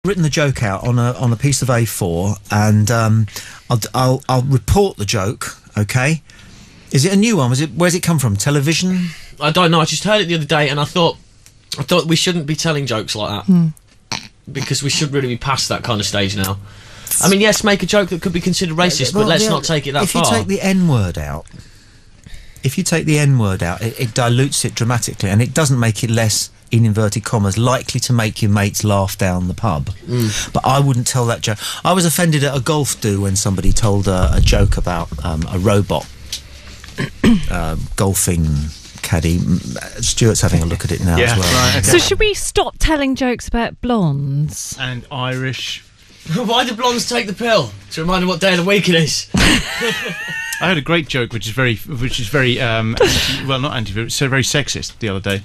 written the joke out on a piece of A4, and I'll report the joke. Okay, is it a new one? Where's it come from? Television? I don't know. I just heard it the other day, and I thought we shouldn't be telling jokes like that because we should really be past that kind of stage now. I mean, yes, make a joke that could be considered racist, but let's not take it that far. If you take the N-word out, it dilutes it dramatically, and it doesn't make it less, in inverted commas, likely to make your mates laugh down the pub. But I wouldn't tell that joke. I was offended at a golf do when somebody told a joke about a robot golfing caddy. Stuart's having a look at it now as well. Right, okay. So should we stop telling jokes about blondes? And Irish. Why do blondes take the pill? To remind them what day of the week it is. I had a great joke, which is very, not anti, it's very sexist the other day.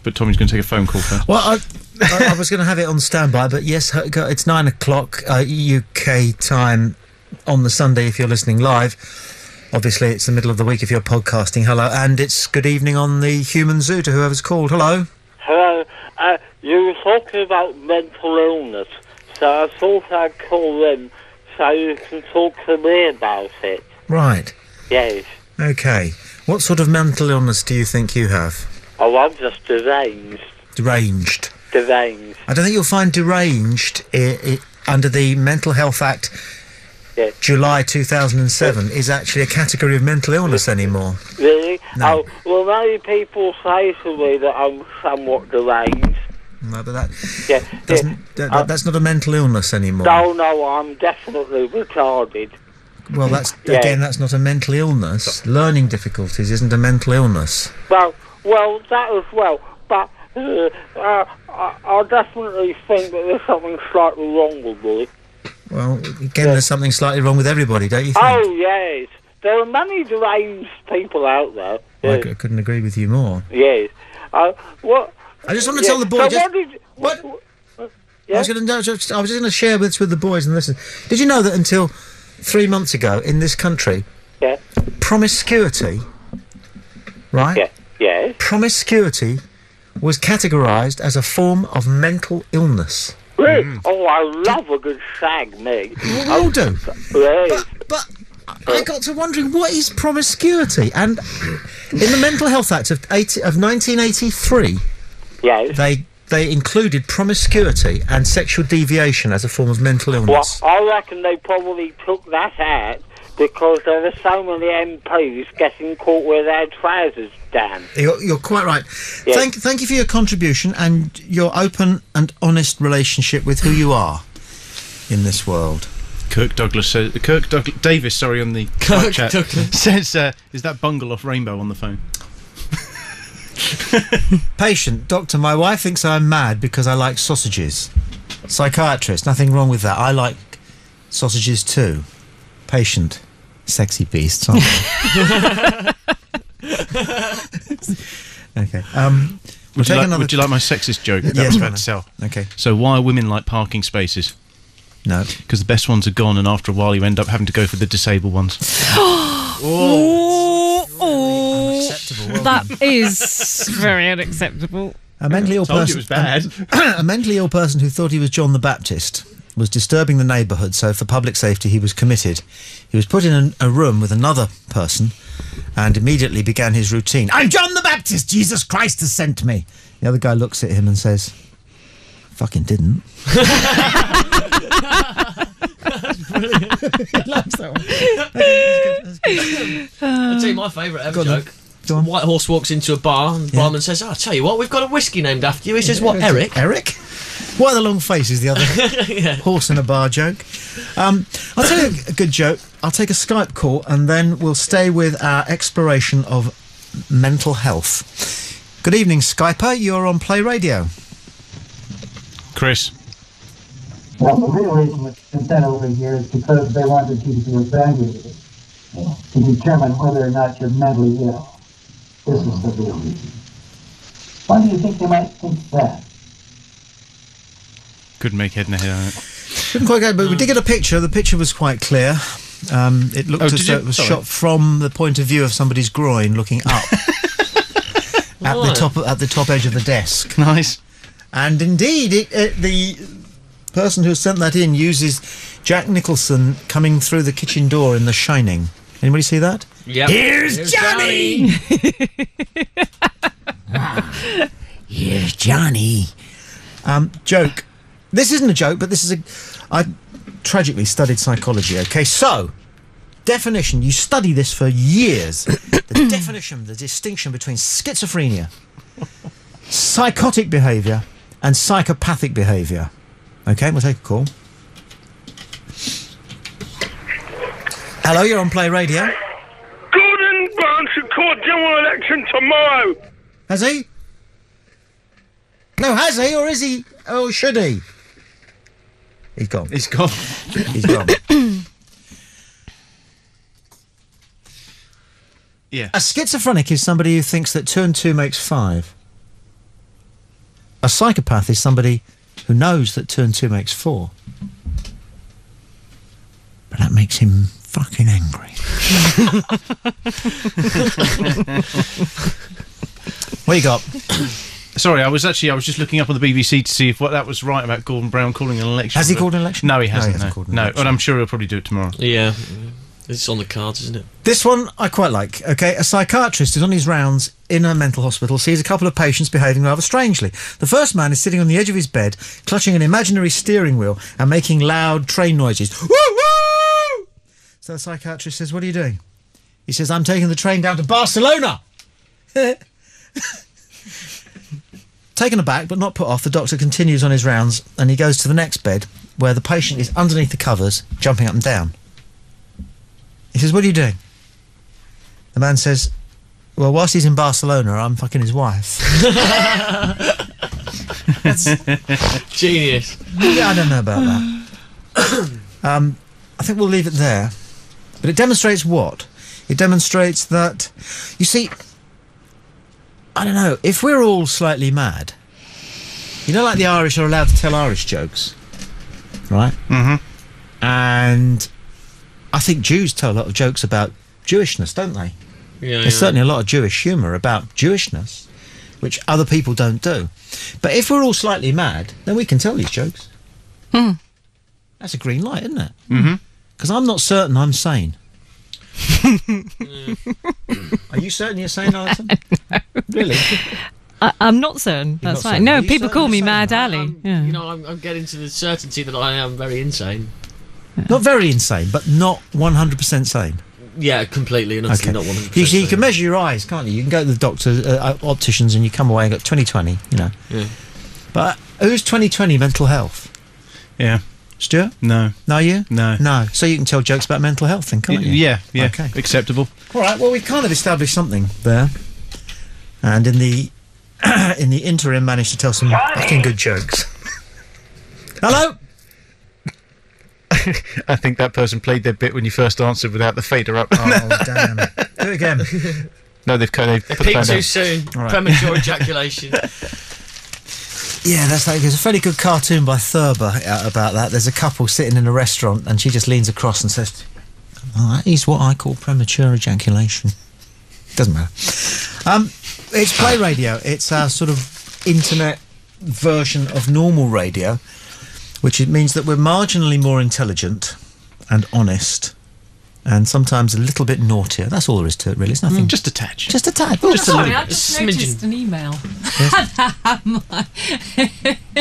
But Tommy's going to take a phone call first. Well, I was going to have it on standby, but yes, it's 9 o'clock UK time on the Sunday if you're listening live. Obviously, it's the middle of the week if you're podcasting. Hello, and it's good evening on the Human Zoo to whoever's called. Hello. Hello. You were talking about mental illness, so I thought I'd call in so you can talk to me about it. Right. Yes. Okay. What sort of mental illness do you think you have? Oh, I'm just deranged. Deranged. Deranged. I don't think you'll find deranged under the Mental Health Act, July 2007, is actually a category of mental illness anymore. Really? No. Oh, well, many people say to me that I'm somewhat deranged. No, but that's not a mental illness anymore. No, I'm definitely retarded. Well, that's not a mental illness. Learning difficulties isn't a mental illness. Well, that as well, but I definitely think that there's something slightly wrong with me. Well, again, there's something slightly wrong with everybody, don't you think? Oh, yes. There are many deranged people out there. Yes. I couldn't agree with you more. Yes. What? I just want to tell the boys... So I was just going to share this with the boys and listen. Did you know that until 3 months ago in this country, promiscuity, right? Yeah. Yes. Promiscuity was categorised as a form of mental illness. Really? Oh, I love a good shag, me. We all do. Yes. But I got to wondering, what is promiscuity? And in the Mental Health Act of 1983, they included promiscuity and sexual deviation as a form of mental illness. Well, I reckon they probably took that out because there were so many MPs getting caught with their trousers down. You're quite right. Yes. Thank you for your contribution and your open and honest relationship with who you are in this world. Davis, on the chat says, is that Bungle off Rainbow on the phone? Patient, doctor, my wife thinks I'm mad because I like sausages. Psychiatrist, nothing wrong with that. I like sausages too. Patient, sexy beasts, aren't they? Okay. Would you like my sexist joke? That was about to sell. Okay. So why women like parking spaces? No. Because the best ones are gone, and after a while you end up having to go for the disabled ones. Unacceptable. That is very unacceptable. A mentally ill Told person. you it was bad. A mentally ill person who thought he was John the Baptist was disturbing the neighbourhood, so for public safety he was committed. He was put in a room with another person and immediately began his routine. I'm John the Baptist! Jesus Christ has sent me! The other guy looks at him and says, fucking didn't. He likes that one. That's good. I'll tell you my favourite ever joke. Go on. White horse walks into a bar and the barman says, I'll tell you what, we've got a whiskey named after you. He says, what, Eric? Eric? Why the long face is the other horse in a bar joke. I'll tell you a good joke. I'll take a Skype call and then we'll stay with our exploration of mental health. Good evening, Skyper. You're on Play Radio. Chris. Well, the real reason it's been sent over here is because they wanted you to evaluate it to determine whether or not you're mentally ill. This is the real reason. Why do you think they might think that? Couldn't make head and hair on it. Couldn't quite get, but we did get a picture. The picture was quite clear. It looked as though it was shot from the point of view of somebody's groin, looking up at the top edge of the desk. Nice. And indeed, person who sent that in uses Jack Nicholson coming through the kitchen door in The Shining. Anybody see that? Yeah. Here's Johnny! Here's Johnny. Joke. This isn't a joke, but this is I tragically studied psychology, okay? So, definition. You study this for years. The definition, the distinction between schizophrenia, psychotic behaviour, and psychopathic behaviour. Okay, we'll take a call. Hello, you're on Play Radio. Gordon Brown should call a general election tomorrow. Has he? No, has he, or is he? Oh, should he? He's gone. He's gone. He's gone. Yeah. A schizophrenic is somebody who thinks that 2 and 2 makes 5. A psychopath is somebody who knows that 2 and 2 makes 4. But that makes him fucking angry. What you got? Sorry, I was just looking up on the BBC to see if what that was right about Gordon Brown calling an election. Has he called an election? No, he hasn't. called an No, election. and I'm sure he'll probably do it tomorrow. Yeah. It's on the cards, isn't it? This one I quite like. Okay, a psychiatrist is on his rounds in a mental hospital, sees a couple of patients behaving rather strangely. The first man is sitting on the edge of his bed, clutching an imaginary steering wheel and making loud train noises. Woo woo! So the psychiatrist says, "What are you doing?" He says, "I'm taking the train down to Barcelona." Taken aback but not put off, the doctor continues on his rounds and he goes to the next bed where the patient is underneath the covers, jumping up and down. He says, "What are you doing?" The man says, "Well, whilst he's in Barcelona, I'm fucking his wife." Genius. Yeah, I don't know about that. I think we'll leave it there. But it demonstrates what? It demonstrates that, you see, I don't know, if we're all slightly mad, you know, like the Irish are allowed to tell Irish jokes, right? Mm-hmm. And I think Jews tell a lot of jokes about Jewishness, don't they? Yeah, There's certainly a lot of Jewish humour about Jewishness, which other people don't do. But if we're all slightly mad, then we can tell these jokes. That's a green light, isn't it? Mm-hmm. Because I'm not certain I'm sane. Are you certain you're sane, Alison? Really? I'm not certain. You're That's not fine. certain. No, Are you people certain call me you're Mad sane? Ali. Yeah. You know, I'm getting to the certainty that I am very insane. Not very insane, but not 100% sane. Yeah, completely and utterly Okay. not 100%. You see, you can sane. measure your eyes, can't you? You can go to the doctor, opticians, and you come away and got 20/20, you know. Yeah. But who's 20/20 mental health? Yeah. Stuart? No. No, you? No. No. So you can tell jokes about mental health then, can't you? Yeah. Okay. Acceptable. All right, well, we've kind of established something there. And in the in the interim, managed to tell some fucking good jokes. Hello? I think that person played their bit when you first answered without the fader up. Oh, damn. Do it again. No, they've put the Peak phone too down. soon. All right. Premature ejaculation. Yeah, that's like, there's a fairly good cartoon by Thurber about that. There's a couple sitting in a restaurant and she just leans across and says, "Oh, that is what I call premature ejaculation." Doesn't matter. It's Play Radio. It's our sort of internet version of normal radio, which it means that we're marginally more intelligent and honest and sometimes a little bit naughtier. That's all there is to it, really. It's nothing. Just a touch. Just a tad. Sorry, I just smidgen. noticed an email.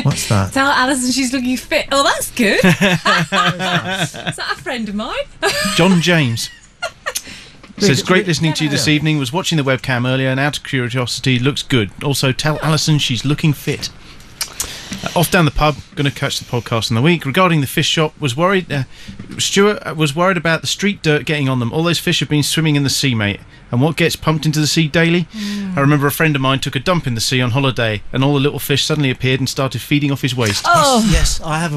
What's that? Tell Alison she's looking fit. Oh, that's good. Is that a friend of mine? John James says, Read- "Great listening to you this yeah. evening. Was watching the webcam earlier and out of curiosity, looks good. Also, tell Alison she's looking fit. Off down the pub, going to catch the podcast in the week. Regarding the fish shop, was worried. Stuart was worried about the street dirt getting on them. All those fish have been swimming in the sea, mate. And what gets pumped into the sea daily? I remember a friend of mine took a dump in the sea on holiday, and all the little fish suddenly appeared and started feeding off his waste. Oh. Yes, I have a